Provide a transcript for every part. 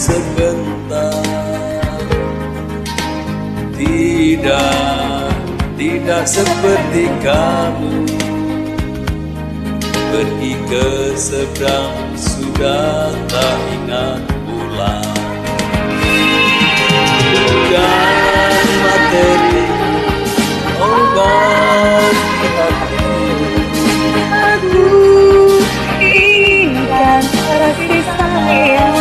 sebentar. Tidak seperti kamu pergi ke seberang sudah tak ingat pulang. Bukan materi obat hati, Aku inginkan kasih sayang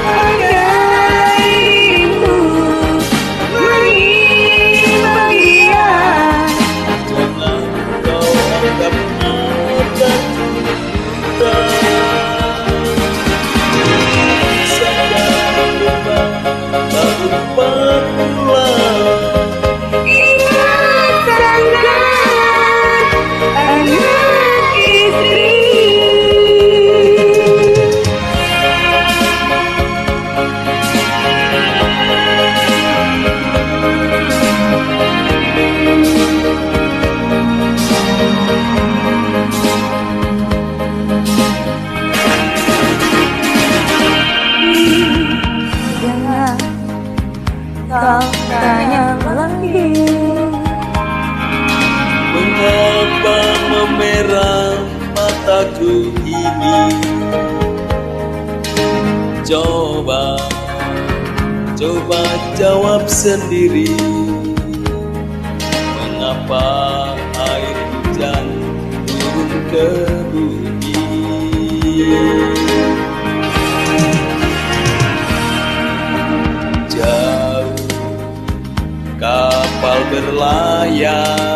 agar dirimu menimbang dia. jangan kau anggap mata cinta. Sayang memang tak lupa pulang. Ingat sangat anak istri. Jangan kau tanya lagi. Mengapa memerah mataku ini? Coba jawab sendiri. Mengapa air hujan turun ke bumi? Jauh kapal berlayar